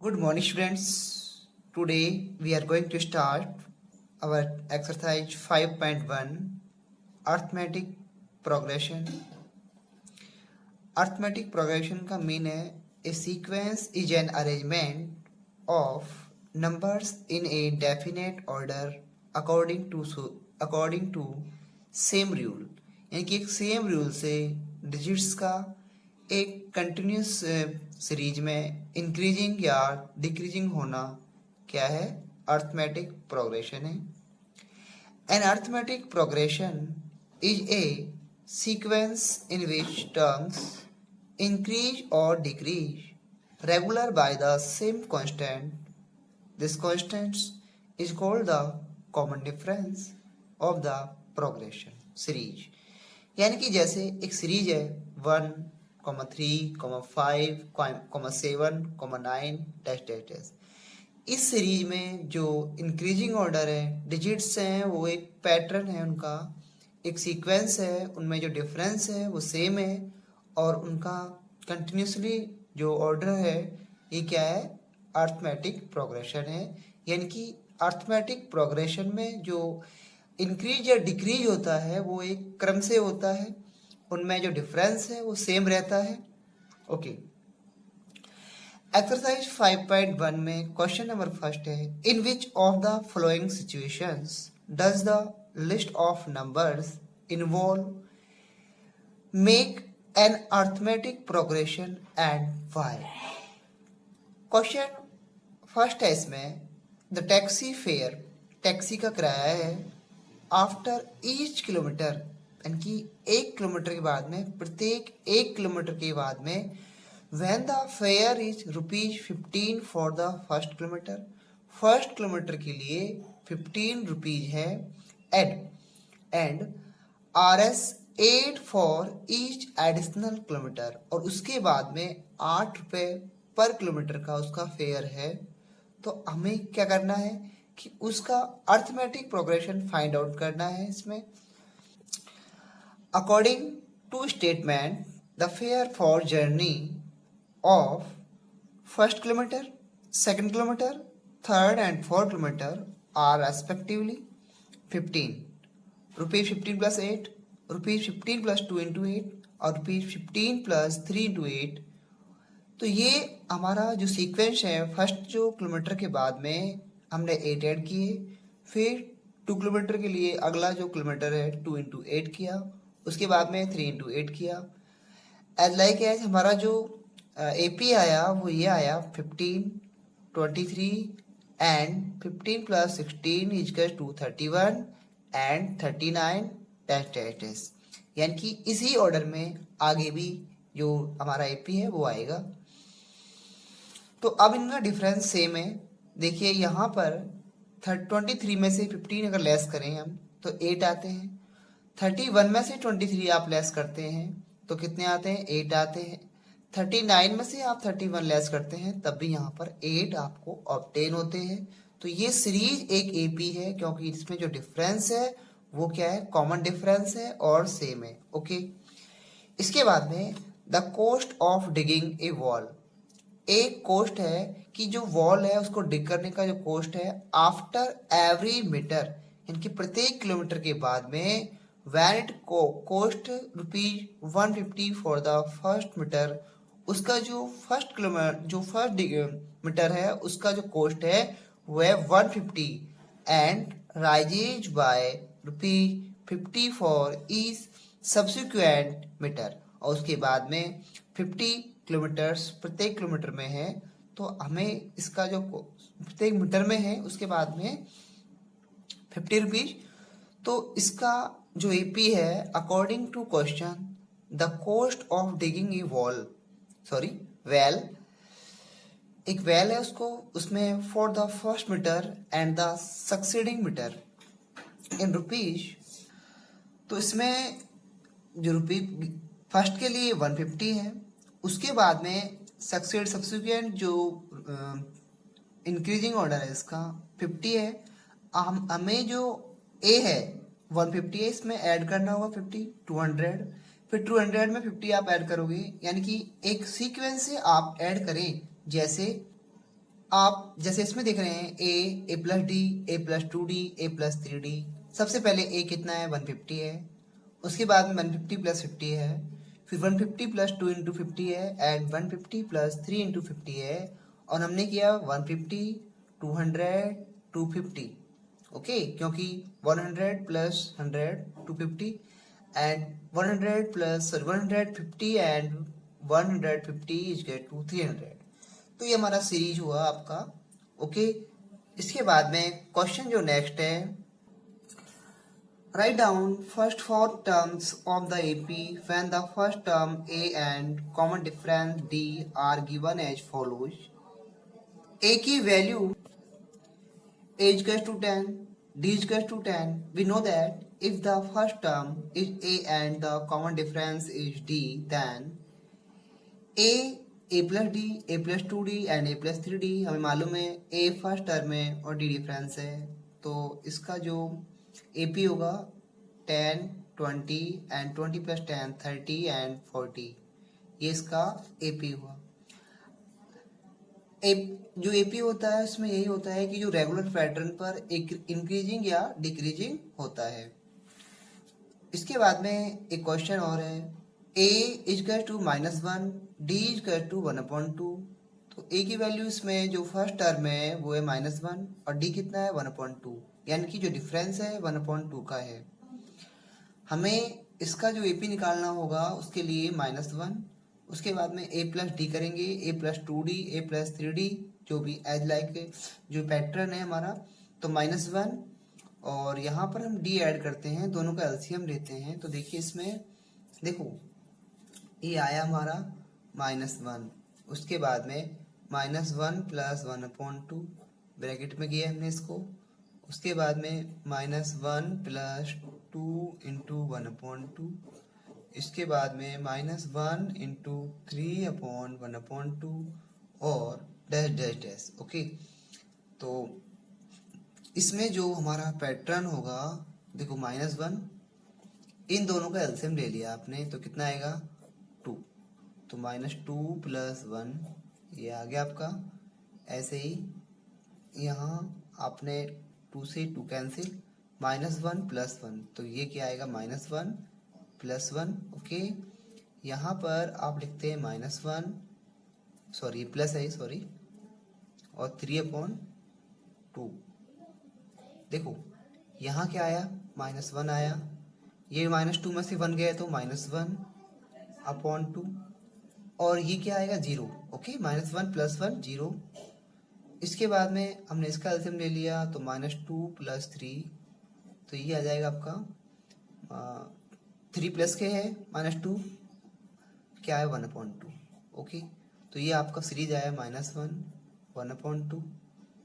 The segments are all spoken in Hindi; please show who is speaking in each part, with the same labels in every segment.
Speaker 1: Good morning, students. Today we are going to start our exercise 5.1 arithmetic progression. Arithmetic progression का mean है a sequence is an arrangement of numbers in a definite order according to same rule. यानी कि एक सेम रूल से डिजिट्स का एक कंटिन्यूस सीरीज में इंक्रीजिंग या डिक्रीजिंग होना क्या है? अर्थमेटिक प्रोग्रेशन है. An arithmetic progression is a sequence in which terms increase or decrease regular by the same constant. This constant is called the common difference of the progression series. यानी कि जैसे एक सीरीज है 1, 3, 5, 7, 9 डैश डैश डैश. इस सीरीज में जो इंक्रीजिंग ऑर्डर है, डिजिट्स हैं, वो एक पैटर्न है, उनका एक सीक्वेंस है, उनमें जो डिफरेंस है वो सेम है और उनका कंटिन्यूसली जो ऑर्डर है ये क्या है? अर्थमेटिक प्रोग्रेशन है. यानी कि अर्थमेटिक प्रोग्रेशन में जो इंक्रीज या डिक्रीज होता है वो एक क्रम से होता है, उनमें जो डिफरेंस है वो सेम रहता है. ओके. एक्सरसाइज 5.1 में क्वेश्चन नंबर फर्स्ट है, in which of the following situations does the list of numbers involve make an arithmetic progression and why. Question first है इसमें, द टैक्सी फेयर, टैक्सी का किराया है, आफ्टर ईच किलोमीटर, यानी कि 1 किलोमीटर के बाद में, प्रत्येक 1 किलोमीटर के बाद में, when the fair is ₹15 for the first kilometre, first kilometre के लिए 15 रुपीज है, and RS 8 for each additional kilometre, और उसके बाद में 8 रुपये पर किलोमीटर का उसका फेयर है. तो हमें क्या करना है कि उसका अर्थमेटिक प्रोग्रेशन फाइंड आउट करना है. इसमें according to statement the fare for journey of first kilometre, second kilometre, third and fourth kilometre are respectively 15 rupees 15 plus 8, rupees 15 plus 2 into 8 और रुपीज 15 प्लस 3 इंटू 8. तो ये हमारा जो सीक्वेंस है, फर्स्ट जो किलोमीटर के बाद में हमने 8 ऐड किए, फिर 2 किलोमीटर के लिए अगला जो किलोमीटर है 2 इंटू 8 किया, उसके बाद में 3 इंटू 8 किया. एज लाइक एज हमारा जो AP आया वो ये आया 15, 23 and 15 plus 16 equals to 31 and 39 dash dash dash. यानी कि इसी ऑर्डर में आगे भी जो हमारा AP है वो आएगा. तो अब इनका डिफरेंस सेम है. देखिए यहाँ पर 23 में से 15 अगर लेस करें हम तो 8 आते हैं, 31 में से 23 आप लेस करते हैं तो कितने आते हैं? 8 आते हैं. 39 में से आप 31 लेस करते हैं तब भी यहाँ पर 8 आपको ऑब्टेन होते हैं. तो ये सीरीज एक AP है क्योंकि इसमें जो डिफरेंस है वो क्या है? कॉमन डिफरेंस है और सेम है. ओके. इसके बाद में the cost of digging a wall, एक कोस्ट है कि जो वॉल है उसको डिग करने का जो कोस्ट है, आफ्टर एवरी मीटर, यानी कि प्रत्येक किलोमीटर के बाद में, when it cost ₹150 for the first metre, उसका जो फर्स्ट मीटर है उसका जो कोस्ट है वो है 150 and rises by ₹50 for each subsequent metre. और उसके बाद में 50 किलोमीटर्स प्रत्येक किलोमीटर में है, तो हमें इसका जो प्रत्येक मीटर में है उसके बाद में 50 रुपीज. तो इसका जो AP है, according to question, the cost of digging a well, एक वेल है उसको, उसमें for the first metre and the succeeding metre in rupees. तो इसमें जो फर्स्ट के लिए 150 है, उसके बाद में सब्सिक्वेंट जो इंक्रीजिंग ऑर्डर है इसका 50 है. हमें जो A है 150 है, इसमें ऐड करना होगा 50, 200, फिर 200 में 50 आप ऐड करोगे, यानी कि एक सीक्वेंस से आप ऐड करें. जैसे आप जैसे इसमें देख रहे हैं ए प्लस डी, ए प्लस 2d, ए प्लस 3d। सबसे पहले ए कितना है 150 है, उसके बाद में 150 प्लस 50 है, फिर 150 प्लस 2 इंटू 50 है, एंड 150 प्लस 3 इंटू 50 है, और हमने किया 150 200 250। ओके, क्योंकि 100 plus 100 250 and 100 plus 150 and 150 is get to 300। तो ये हमारा सीरीज हुआ आपका। ओके, इसके बाद में क्वेश्चन जो नेक्स्ट है, write down first 4 terms of the AP when the first term a and common difference d are given as follows. A की value a is equals to 10, d is equals to 10. We know that if the first term is a and the common difference is d, then a plus d, a plus 2d and a plus 3d। हमें मालूम है a फर्स्ट टर्म है और d डिफरेंस है, तो इसका जो AP होगा 10 20 एंड 20 प्लस 10 30 एंड 40, ये इसका AP हुआ। जो एपी होता है उसमें यही होता है कि जो रेगुलर पैटर्न पर एक इंक्रीजिंग या डिक्रीजिंग होता है। इसके बाद में एक क्वेश्चन और है, a equal to -1, d equal to 1/2। तो a की वैल्यू इसमें जो फर्स्ट टर्म है वो है -1 और d कितना है 1/2, यानी कि जो डिफरेंस है 1/2 का है। हमें इसका जो एपी निकालना होगा उसके लिए -1, उसके बाद में a प्लस डी करेंगे, a plus 2d, a plus 3d, जो भी एज लाइक जो पैटर्न है हमारा। तो -1 और यहाँ पर हम d ऐड करते हैं, दोनों का एलसीएम लेते हैं। तो देखिए इसमें देखो ये आया हमारा -1, उसके बाद में -1 प्लस 1/2 ब्रैकेट में किया हमने इसको, उसके बाद में -1 प्लस 2 इंटू 1/2, इसके बाद में -1 इंटू 3/1/2 और डैश डैश डैश। ओके, तो इसमें जो हमारा पैटर्न होगा देखो -1, इन दोनों का एलसीएम ले लिया आपने, तो कितना आएगा 2, तो -2 प्लस 1 ये आ गया आपका। ऐसे ही यहाँ आपने 2 से 2 कैंसिल, -1 प्लस 1, तो ये क्या आएगा -1 प्लस 1। ओके, यहाँ पर आप लिखते हैं -1, सॉरी प्लस है सॉरी, और 3/2। देखो यहाँ क्या आया -1 आया, ये -2 में से 1 गया तो -1/2, और ये क्या आएगा 0। Okay, -1 plus 1 0। इसके बाद में हमने इसका एलसीएम ले लिया, तो -2 प्लस 3, तो ये आ जाएगा आपका 3 प्लस के है -2 क्या है 1/2। ओके, तो ये आपका सीरीज आया -1 1/2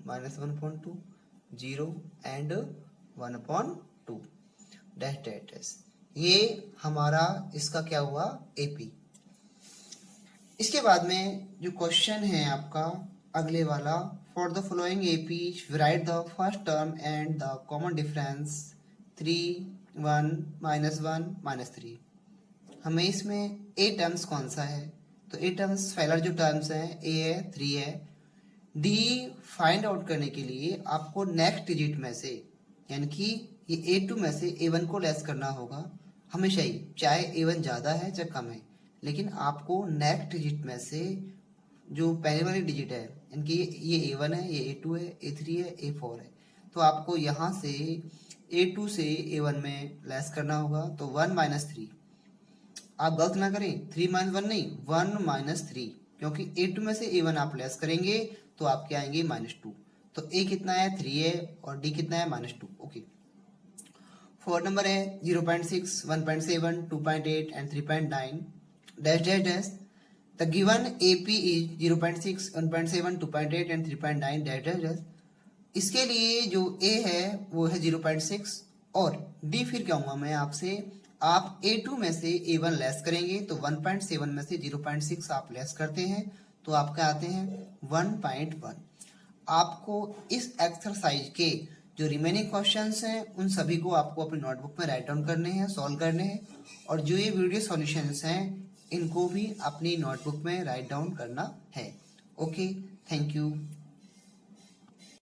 Speaker 1: -1/2 0 एंड 1/2 डैश डैश डैश। ये हमारा इसका क्या हुआ एपी। इसके बाद में जो क्वेश्चन है आपका अगले वाला, for the following AP right the first term and the common difference 3 1 -1 -3। हमें इसमें ए टर्म्स कौन सा है, तो ए टर्म्स पहला जो टर्म्स है ए है 3 है। डी फाइंड आउट करने के लिए आपको नेक्स्ट डिजिट में से, यानी कि ये A2 में से A1 को लेस करना होगा हमेशा ही, चाहे A1 ज़्यादा है चाहे कम है, लेकिन आपको नेक्स्ट डिजिट में से जो पहले वाली डिजिट है, यानी कि ये A1 है, ये A2 है, A3 है, A4 है, तो आपको यहाँ से A2 से A1 में लेस करना होगा। तो 1 - 3, आप गलत ना करें, 3 - 1 नहीं, 1 - 3, क्योंकि A2 में से A1 आप लेस करेंगे तो आपके आएंगे -2। तो A कितना है 3 है और D कितना है -2। ओके, 4 नंबर है 0.6 1.7 2.8 and 3.9 dash dash dash. The given AP is 0.6 1.7 2.8 and 3.9 dash dash dash. इसके लिए जो A है वो है 0.6 और D फिर कहूँगा मैं आपसे, आप A2 में से A1 लेस करेंगे तो 1.7 में से 0.6 आप लेस करते हैं तो आपके आते हैं 1.1। आपको इस एक्सरसाइज के जो रिमेनिंग क्वेश्चंस हैं उन सभी को आपको अपनी नोटबुक में राइट डाउन करने हैं, सॉल्व करने हैं, और जो ये वीडियो सॉल्यूशंस हैं इनको भी अपनी नोटबुक में राइट डाउन करना है। Okay, thank you.